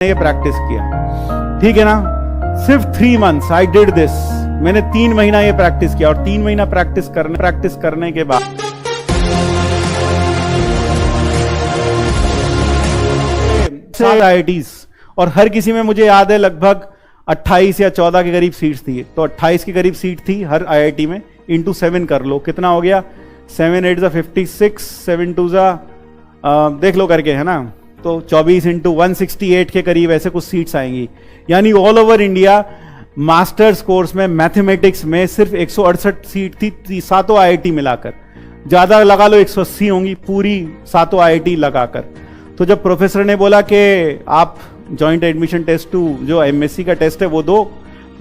ये प्रैक्टिस किया, ठीक है ना। सिर्फ 3 months आई डिड दिस। मैंने 3 महीना ये प्रैक्टिस किया और 3 महीना प्रैक्टिस करने के बाद IITs और हर किसी में मुझे याद है लगभग 28 या 14 के करीब सीट्स थी। तो 28 के करीब सीट थी हर IIT में, इंटू 7 कर लो कितना हो गया, 7 8 56, 7 2 देख लो करके, है ना। तो 24 इंटू 168 के करीब ऐसे कुछ सीट्स आएंगी। यानी all over India masters course में मैथमेटिक्स में सिर्फ 168 सीट थी सातों IIT मिलाकर। ज़्यादा लगा लो 180 होंगी पूरी सातों IIT लगाकर। तो जब प्रोफेसर ने बोला कि आप जॉइंट एडमिशन टेस्ट 2 जो MSc का टेस्ट है वो दो,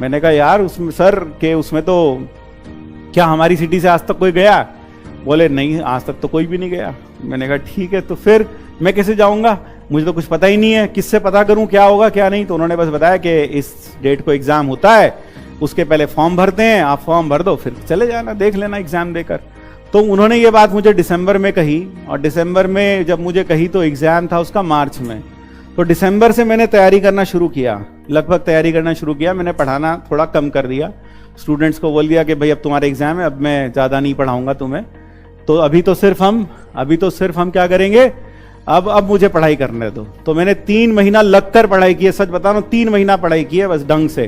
मैंने कहा यार उसमें सर के उसमें तो क्या हमारी सिटी से आज तक कोई गया? बोले नहीं आज तक तो कोई भी नहीं गया। मैंने कहा ठीक है, तो फिर मैं कैसे जाऊंगा, मुझे तो कुछ पता ही नहीं है, किससे पता करूं क्या होगा क्या नहीं। तो उन्होंने बस बताया कि इस डेट को एग्जाम होता है, उसके पहले फॉर्म भरते हैं, आप फॉर्म भर दो फिर चले जाना, देख लेना एग्जाम देकर। तो उन्होंने ये बात मुझे दिसंबर में कही, और दिसंबर में जब मुझे कही तो एग्जाम था उसका मार्च में। तो दिसंबर से मैंने तैयारी करना शुरू किया, लगभग तैयारी करना शुरू किया। मैंने पढ़ाना थोड़ा कम कर दिया, स्टूडेंट्स को बोल दिया कि भाई अब तुम्हारा एग्जाम है, अब मैं ज़्यादा नहीं पढ़ाऊंगा तुम्हें। तो अभी तो सिर्फ हम क्या करेंगे, अब मुझे पढ़ाई करने दो। तो मैंने 3 महीना लगकर पढ़ाई की है, सच बता रहा हूं 3 महीना पढ़ाई की है बस ढंग से,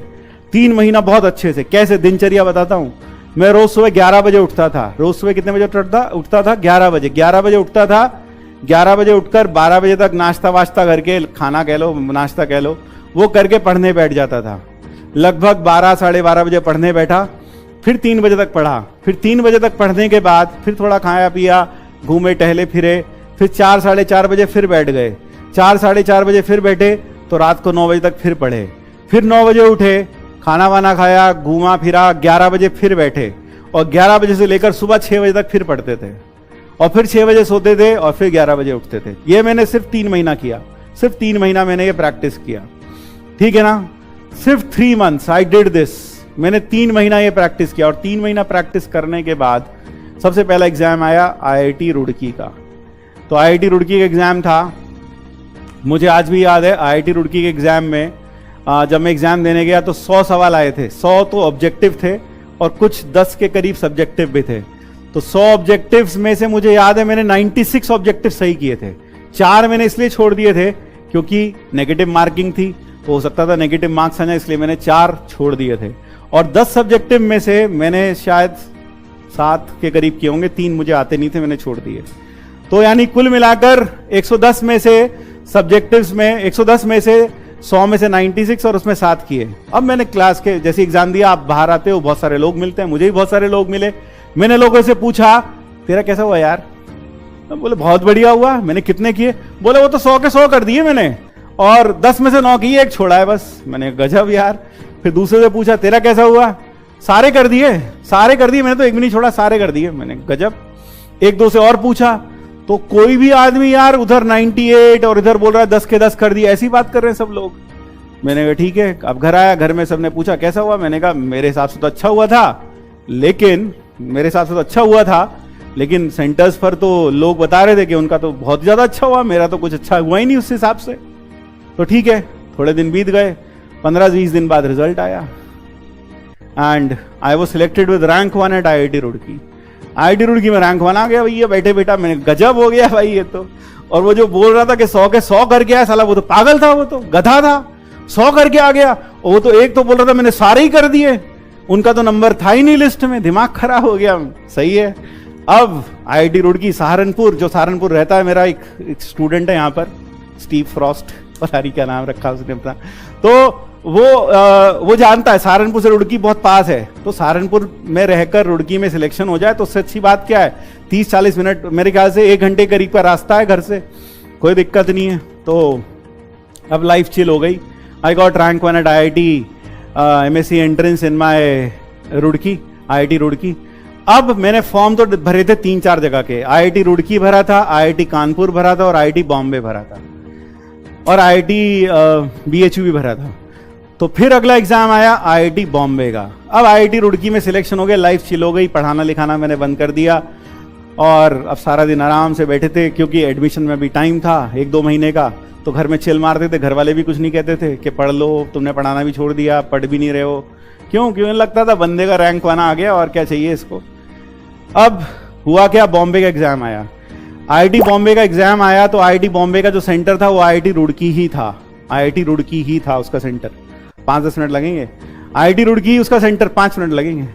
3 महीना बहुत अच्छे से। कैसे दिनचर्या बताता हूं, मैं रोज सुबह 11 बजे उठता था। रोज सुबह कितने बजे उठता था 11 बजे। 11 बजे उठता था, 11 बजे उठकर 12 बजे तक नाश्ता वाश्ता करके, खाना कह लो नाश्ता कह लो, वो करके पढ़ने बैठ जाता था। लगभग 12 साढ़े 12 बजे पढ़ने बैठा, फिर 3 बजे तक पढ़ा। फिर 3 बजे तक पढ़ने के बाद फिर थोड़ा खाया पिया, घूमे टहले फिरे, फिर 4 साढ़े 4 बजे फिर बैठ गए। 4 साढ़े 4 बजे फिर बैठे तो रात को 9 बजे तक फिर पढ़े। फिर 9 बजे उठे, खाना वाना खाया, घूमा फिरा, 11 बजे फिर बैठे, और 11 बजे से लेकर सुबह 6 बजे तक फिर पढ़ते थे, और फिर 6 बजे सोते थे, और फिर 11 बजे उठते थे। ये मैंने सिर्फ 3 महीना किया, सिर्फ 3 महीना मैंने ये प्रैक्टिस किया, ठीक है ना। सिर्फ 3 months आई डिड दिस। मैंने 3 महीना ये प्रैक्टिस किया, और 3 महीना प्रैक्टिस करने के बाद सबसे पहला एग्जाम आया IIT रुड़की का। तो IIT रुड़की का एग्जाम था, मुझे आज भी याद है। IIT रुड़की के एग्जाम में जब मैं एग्जाम देने गया तो 100 सवाल आए थे। 100 तो ऑब्जेक्टिव थे और कुछ 10 के करीब सब्जेक्टिव भी थे। तो 100 ऑब्जेक्टिव्स में से मुझे याद है मैंने 96 ऑब्जेक्टिव सही किए थे। 4 मैंने इसलिए छोड़ दिए थे क्योंकि नेगेटिव मार्किंग थी, हो सकता था नेगेटिव मार्क्स आ जाए, इसलिए मैंने 4 छोड़ दिए थे। और 10 सब्जेक्टिव में से मैंने शायद 7 के करीब किए होंगे, 3 मुझे आते नहीं थे, मैंने छोड़ दिए। तो यानी कुल मिलाकर 110 में से सब्जेक्टिव्स में 110 में से 100 में से 96 और उसमें 7 किए। अब मैंने क्लास के जैसे एग्जाम दिया, आप बाहर आते हो बहुत सारे लोग मिलते हैं, मुझे भी बहुत सारे लोग मिले। मैंने लोगों से पूछा तेरा कैसा हुआ यार? बोले बहुत बढ़िया हुआ। मैंने कितने किए? बोले वो तो 100 के 100 कर दिए मैंने, और 10 में से 9 किए, 1 छोड़ा है बस। मैंने गजब यार। फिर दूसरे से पूछा तेरा कैसा हुआ? सारे कर दिए मैंने तो एक भी नहीं छोड़ा, सारे कर दिए। मैंने गजब। 1-2 से और पूछा तो कोई भी आदमी यार उधर 98 और इधर बोल रहा है 10 के 10 कर दिए, ऐसी बात कर रहे हैं सब लोग। मैंने कहा ठीक है। अब घर आया, घर में सबने पूछा कैसा हुआ? मैंने कहा मेरे हिसाब से तो अच्छा हुआ था, लेकिन सेंटर्स पर तो लोग बता रहे थे कि उनका तो बहुत ज्यादा अच्छा हुआ, मेरा तो कुछ अच्छा हुआ ही नहीं उस हिसाब से। तो ठीक है, थोड़े दिन बीत गए, 15-20 दिन बाद रिजल्ट आया, and I was selected with rank 1 at IIT Roorkee. IIT Roorkee में रैंक 1 आ गया भैया, बैठे बेटा। मैंने गजब हो गया भाई ये तो। और वो जो बोल रहा था कि 100 के 100 करके आया, साला वो तो पागल था, वो तो गधा था, 100 करके आ गया। और वो तो एक तो बोल रहा था मैंने सारे ही कर दिए, उनका तो नंबर था ही नहीं लिस्ट में, दिमाग खराब हो गया। सही है। अब IIT रुड़की सहारनपुर, जो सहारनपुर रहता है, मेरा एक स्टूडेंट है यहाँ पर, स्टीव फ्रॉस्ट, पता नहीं क्या नाम रखा उसने अपना। तो वो जानता है सहारनपुर से रुड़की बहुत पास है। तो सहारनपुर में रहकर रुड़की में सिलेक्शन हो जाए तो उससे अच्छी बात क्या है। 30-40 मिनट, मेरे ख्याल से 1 घंटे करीब का रास्ता है घर से, कोई दिक्कत नहीं है। तो अब लाइफ चिल हो गई। I got rank 1 at IIT MSc entrance in my Roorkee, IIT Roorkee. अब मैंने फॉर्म तो भरे थे 3-4 जगह के। IIT रुड़की भरा था, IIT कानपुर भरा था, और IIT बॉम्बे भरा था, और IIT BHU भी भरा था। तो फिर अगला एग्जाम आया IIT बॉम्बे का। अब IIT रुड़की में सिलेक्शन हो गया, लाइफ चिल हो गई, पढ़ाना लिखाना मैंने बंद कर दिया। और अब सारा दिन आराम से बैठे थे, क्योंकि एडमिशन में भी टाइम था 1-2 महीने का, तो घर में चिल मारते थे। घर वाले भी कुछ नहीं कहते थे कि पढ़ लो, तुमने पढ़ाना भी छोड़ दिया, पढ़ भी नहीं रहे हो। क्यों लगता था बंदे का रैंक 1 आ गया और क्या चाहिए इसको। अब हुआ क्या, बॉम्बे का एग्जाम आया, आईआईटी बॉम्बे का एग्जाम आया। तो आईआईटी बॉम्बे का जो सेंटर था वो आईआईटी रुड़की ही था, आईआईटी रुड़की ही था उसका सेंटर। 5-10 मिनट लगेंगे। आईआईटी रुड़की उसका सेंटर, 5 मिनट लगेंगे।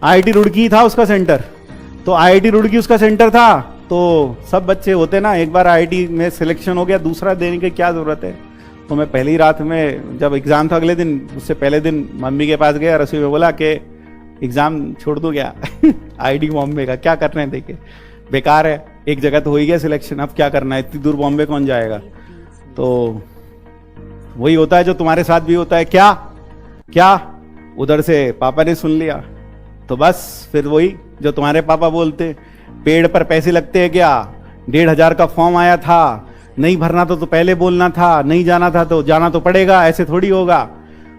आईआईटी रुड़की था उसका सेंटर। तो आईआईटी रुड़की उसका सेंटर था, तो सब बच्चे होते ना, एक बार आईआईटी में सिलेक्शन हो गया, दूसरा देने की क्या जरूरत है। तो मैं पहली रात में, जब एग्जाम था अगले दिन, उससे पहले दिन मम्मी के पास गया, रसोई में बोला कि एग्जाम छोड़ दूं क्या आईआईटी बॉम्बे का, क्या कर रहे हैं, देखिए बेकार है, एक जगह तो हो ही गया सिलेक्शन, अब क्या करना है, इतनी दूर बॉम्बे कौन जाएगा। तो वही होता है जो तुम्हारे साथ भी होता है। क्या उधर से पापा ने सुन लिया, तो बस फिर वही जो तुम्हारे पापा बोलते, पेड़ पर पैसे लगते हैं क्या, 1,500 का फॉर्म आया था, नहीं भरना तो पहले बोलना था, नहीं जाना था तो जाना तो पड़ेगा, ऐसे थोड़ी होगा।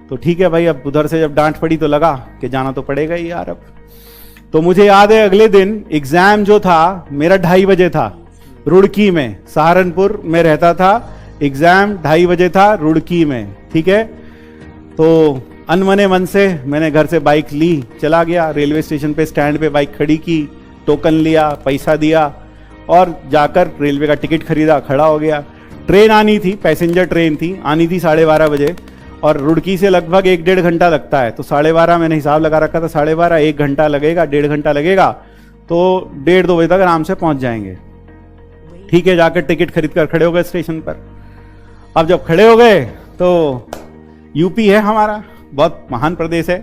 तो ठीक है भाई, अब उधर से जब डांट पड़ी तो लगा कि जाना तो पड़ेगा ही यार अब। तो मुझे याद है अगले दिन एग्जाम जो था मेरा 2:30 बजे था, रुड़की में, सहारनपुर में रहता था, एग्जाम 2:30 बजे था रुड़की में, ठीक है। तो अनमने मन से मैंने घर से बाइक ली, चला गया रेलवे स्टेशन पे, स्टैंड पे बाइक खड़ी की, टोकन लिया, पैसा दिया और जाकर रेलवे का टिकट खरीदा, खड़ा हो गया। ट्रेन आनी थी, पैसेंजर ट्रेन थी, आनी थी 12:30 बजे, और रुड़की से लगभग 1-1.5 घंटा लगता है। तो 12:30 मैंने हिसाब लगा रखा था, 12:30, 1 घंटा लगेगा, 1.5 घंटा लगेगा, तो 1:30-2 बजे तक आराम से पहुंच जाएंगे। ठीक है, जाकर टिकट खरीद कर खड़े हो गए स्टेशन पर। अब जब खड़े हो गए तो यूपी है हमारा, बहुत महान प्रदेश है,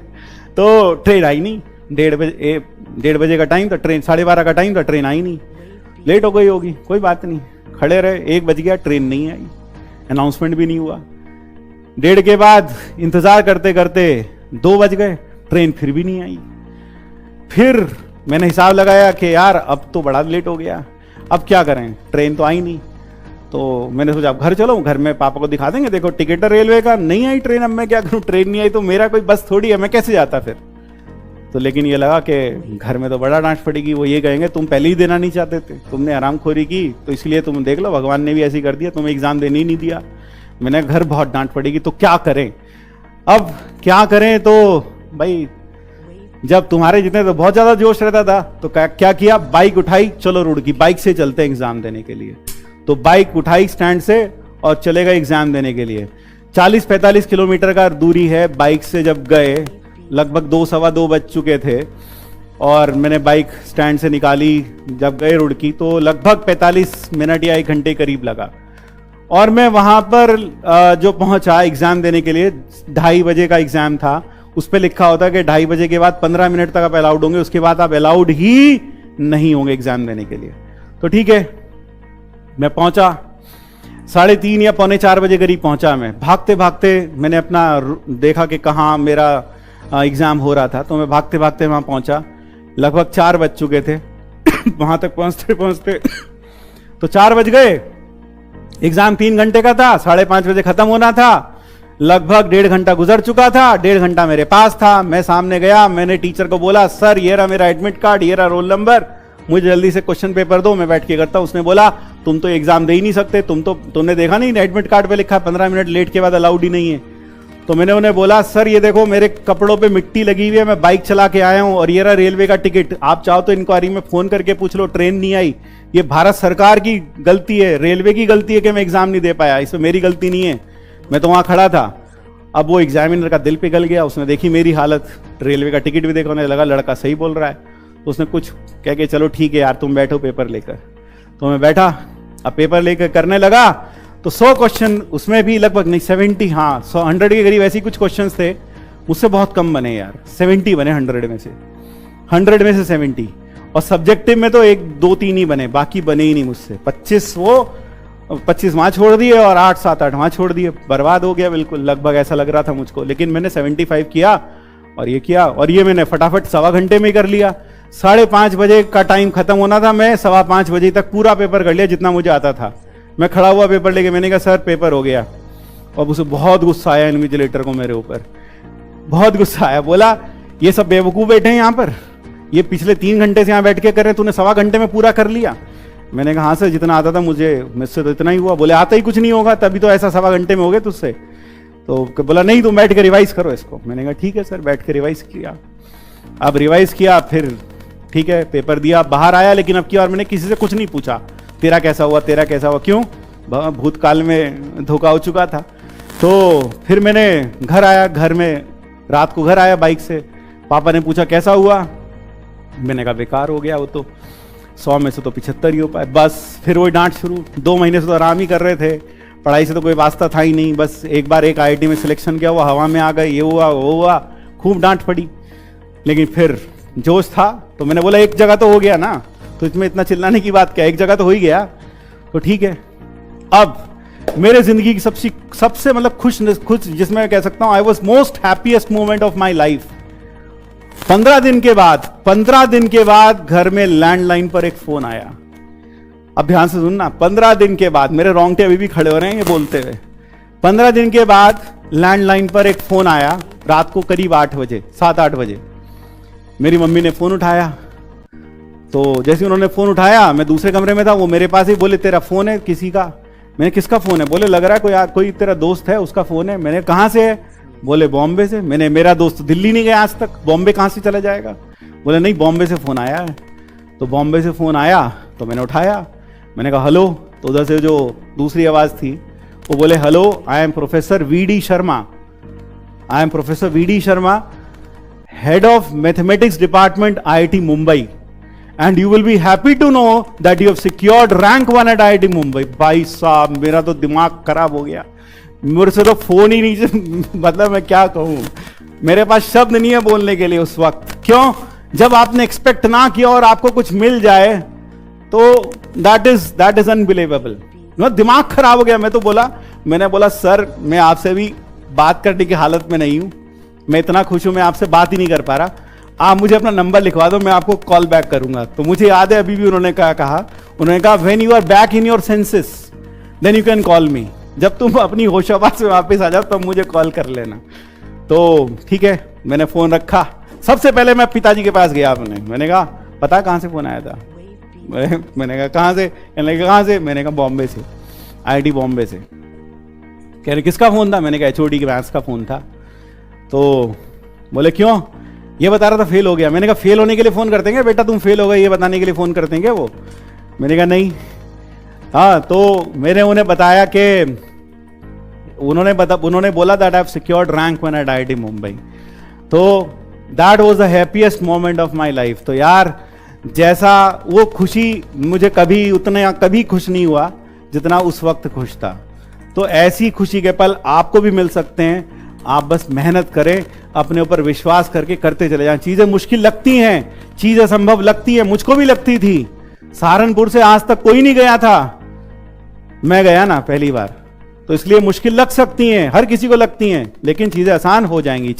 तो ट्रेन आई नहीं। 1:30 बजे का टाइम था, ट्रेन 12:30 का टाइम था, ट्रेन आई नहीं, लेट हो गई होगी, कोई बात नहीं, खड़े रहे। 1 बज गया, ट्रेन नहीं आई, अनाउंसमेंट भी नहीं हुआ। 1:30 के बाद इंतजार करते करते 2 बज गए, ट्रेन फिर भी नहीं आई। फिर मैंने हिसाब लगाया कि यार अब तो बड़ा लेट हो गया, अब क्या करें, ट्रेन तो आई नहीं। तो मैंने सोचा अब घर चलो, घर में पापा को दिखा देंगे, देखो टिकट है रेलवे का, नहीं आई ट्रेन, अब मैं क्या करूं, ट्रेन नहीं आई तो मेरा कोई बस थोड़ी है, मैं कैसे जाता फिर। तो लेकिन ये लगा कि घर में तो बड़ा डांट पड़ेगी, वो ये कहेंगे तुम पहले ही देना नहीं चाहते थे, तुमने आरामखोरी की, तो इसलिए तुम देख लो भगवान ने भी ऐसी कर दिया, तुम्हें एग्जाम देने ही नहीं दिया। मैंने घर बहुत डांट पड़ेगी, तो क्या करें। अब क्या करें, तो भाई जब तुम्हारे जितने तो बहुत ज्यादा जोश रहता था, तो क्या किया, बाइक उठाई, चलो रुड़की, बाइक से चलते हैं एग्जाम देने के लिए। तो बाइक उठाई स्टैंड से और चले गए एग्जाम देने के लिए। 40-45 किलोमीटर का दूरी है। बाइक से जब गए, लगभग 2-2:15 बज चुके थे, और मैंने बाइक स्टैंड से निकाली, जब गए रुड़की तो लगभग 45 मिनट या 1 घंटे करीब लगा। और मैं वहां पर जो पहुंचा एग्जाम देने के लिए, 2:30 बजे का एग्जाम था, उस पर लिखा होता है कि 2:30 बजे के बाद 15 मिनट तक आप अलाउड होंगे, उसके बाद आप अलाउड ही नहीं होंगे एग्जाम देने के लिए। तो ठीक है, मैं पहुंचा 3:30 या 3:45 बजे करीब पहुंचा। मैं भागते भागते मैंने अपना देखा कि कहाँ मेरा एग्जाम हो रहा था, तो मैं भागते भागते वहां पहुंचा। लगभग 4 बज चुके थे वहां तक पहुंचते पहुंचते तो 4 बज गए। एग्जाम 3 घंटे का था, 5:30 बजे खत्म होना था। लगभग 1.5 घंटा गुजर चुका था, 1.5 घंटा मेरे पास था। मैं सामने गया, मैंने टीचर को बोला सर ये रहा मेरा एडमिट कार्ड, ये रहा रोल नंबर, मुझे जल्दी से क्वेश्चन पेपर दो, मैं बैठ के करता हूं। उसने बोला तुम तो एग्जाम दे ही नहीं सकते, तुमने देखा नहीं एडमिट कार्ड पे लिखा 15 मिनट लेट के बाद अलाउड ही नहीं है। तो मैंने उन्हें बोला सर ये देखो मेरे कपड़ों पे मिट्टी लगी हुई है, मैं बाइक चला के आया हूं, और ये रहा रेलवे का टिकट, आप चाहो तो इंक्वायरी में फोन करके पूछ लो, ट्रेन नहीं आई, ये भारत सरकार की गलती है, रेलवे की गलती है कि मैं एग्जाम नहीं दे पाया, इसमें मेरी गलती नहीं है, मैं तो वहां खड़ा था। अब वो एग्जामिनर का दिल पिघल गया, उसने देखी मेरी हालत, रेलवे का टिकट भी देखा, उन्हें लगा लड़का सही बोल रहा है, तो उसने कुछ कह के चलो ठीक है यार तुम बैठो पेपर लेकर। तो मैं बैठा, अब पेपर लेकर करने लगा, तो 100 क्वेश्चन, उसमें भी लगभग नहीं 70, हाँ 100 के करीब ऐसे कुछ क्वेश्चन थे, मुझसे बहुत कम बने यार, 70 बने 100 में से, 100 में से 70। और सब्जेक्टिव में तो 1-2-3 ही बने, बाकी बने ही नहीं मुझसे। 25 वहां छोड़ दिए और 8-7-8 वहां छोड़ दिए, बर्बाद हो गया बिल्कुल, लगभग ऐसा लग रहा था मुझको। लेकिन मैंने 75 किया और ये किया, और ये मैंने फटाफट 1.25 घंटे में कर लिया। 5:30 बजे का टाइम खत्म होना था, मैं 5:15 बजे तक पूरा पेपर कर लिया जितना मुझे आता था। मैं खड़ा हुआ पेपर लेके, मैंने कहा सर पेपर हो गया, और उसे बहुत गुस्सा आया इन्विजिलेटर को मेरे ऊपर, बहुत गुस्सा आया। बोला ये सब बेवकूफ बैठे हैं यहाँ पर, ये पिछले 3 घंटे से यहाँ बैठ के कर रहे हैं, तूने 1.25 घंटे में पूरा कर लिया। मैंने कहा हाँ सर, जितना आता था मुझसे तो इतना ही हुआ। बोले आता ही कुछ नहीं होगा, तभी तो ऐसा 1.25 घंटे में हो गए तुझसे। तो बोला नहीं, तुम बैठ के रिवाइज करो इसको। मैंने कहा ठीक है सर, बैठ के रिवाइज किया। अब रिवाइज किया, फिर ठीक है पेपर दिया, बाहर आया। लेकिन अब की बार मैंने किसी से कुछ नहीं पूछा तेरा कैसा हुआ, तेरा कैसा हुआ, क्यों, भूतकाल में धोखा हो चुका था। तो फिर मैंने घर आया, घर में रात को घर आया बाइक से, पापा ने पूछा कैसा हुआ, मैंने कहा बेकार हो गया, वो तो 100 में से तो 75 ही हो पाए। बस फिर वही डांट शुरू। 2 महीने से तो आराम ही कर रहे थे, पढ़ाई से तो कोई वास्ता था ही नहीं। बस एक बार एक IIT में सिलेक्शन किया, हुआ हवा में आ गए, ये हुआ वो हुआ, खूब डांट पड़ी। लेकिन फिर जोश था, तो मैंने बोला एक जगह तो हो गया ना, तो इसमें इतना चिल्लाने की बात क्या, एक जगह तो हो ही गया, तो ठीक है। अब मेरे जिंदगी की सबसे मतलब खुश जिसमें मैं कह सकता हूं I was most happiest moment of my life. 15 दिन के बाद घर में लैंडलाइन पर एक फोन आया। अब ध्यान से सुनना, 15 दिन के बाद, मेरे रोंगटे अभी भी खड़े हो रहे हैं ये बोलते हुए। 15 दिन के बाद लैंडलाइन पर एक फोन आया, रात को करीब 8 बजे, 7-8 बजे। मेरी मम्मी ने फोन उठाया, तो जैसे उन्होंने फोन उठाया, मैं दूसरे कमरे में था, वो मेरे पास ही बोले तेरा फोन है किसी का। मैंने किसका फोन है, बोले लग रहा है कोई तेरा दोस्त है उसका फोन है। मैंने कहां से है, बोले बॉम्बे से। मैंने मेरा दोस्त दिल्ली नहीं गया आज तक, बॉम्बे कहां से चला जाएगा। बोले नहीं बॉम्बे से फोन आया है। तो बॉम्बे से फोन आया तो मैंने उठाया, मैंने कहा हेलो। तो उधर से जो दूसरी आवाज थी वो बोले hello, I am professor VD Sharma, I am professor VD Sharma, head of mathematics department IIT Mumbai, and you will be happy to know that you have secured rank 1 at IIT Mumbai. भाई साहब मेरा तो दिमाग खराब हो गया, मेरे से तो फोन ही नहीं मतलब मैं क्या कहूं, मेरे पास शब्द नहीं है बोलने के लिए उस वक्त। क्यों, जब आपने एक्सपेक्ट ना किया और आपको कुछ मिल जाए तो दैट इज अनबिलीवेबल। दिमाग खराब हो गया। मैंने बोला सर मैं आपसे भी बात करने की हालत में नहीं हूं, मैं इतना खुश हूं, मैं आपसे बात ही नहीं कर पा रहा, आप मुझे अपना नंबर लिखवा दो, मैं आपको कॉल बैक करूंगा। तो मुझे याद है अभी भी उन्होंने कहा when you are back in your senses then you can call me, जब तुम अपनी होशाबाश में वापस आ जाओ तब मुझे कॉल कर लेना। तो ठीक है, मैंने फोन रखा। सबसे पहले मैं पिताजी के पास गया, मैंने कहा पता कहां से फोन आया था। मैंने कहा कहां से, कहां से, मैंने कहा बॉम्बे से, IIT बॉम्बे से। कह रहे किसका फोन था, मैंने कहा HOD के मैथ्स का फोन था। तो बोले क्यों, ये बता रहा था फेल हो गया। मैंने कहा फेल होने के लिए फोन करते हैं बेटा, तुम फेल हो गए ये बताने के लिए फोन करते हैं क्या वो। मैंने कहा नहीं। हाँ, तो मैंने उन्हें बताया कि उन्होंने बोला that I have secured rank 1 at IIT Mumbai. तो that was the happiest moment of my life. तो यार जैसा वो खुशी मुझे कभी खुश नहीं हुआ जितना उस वक्त खुश था। तो ऐसी खुशी के पल आपको भी मिल सकते हैं, आप बस मेहनत करें, अपने ऊपर विश्वास करके करते चले जाएं। चीजें मुश्किल लगती हैं, चीजें संभव लगती हैं, मुझको भी लगती थी। सहारनपुर से आज तक कोई नहीं गया था, मैं गया ना पहली बार, तो इसलिए मुश्किल लग सकती हैं, हर किसी को लगती हैं, लेकिन चीजें आसान हो जाएंगी।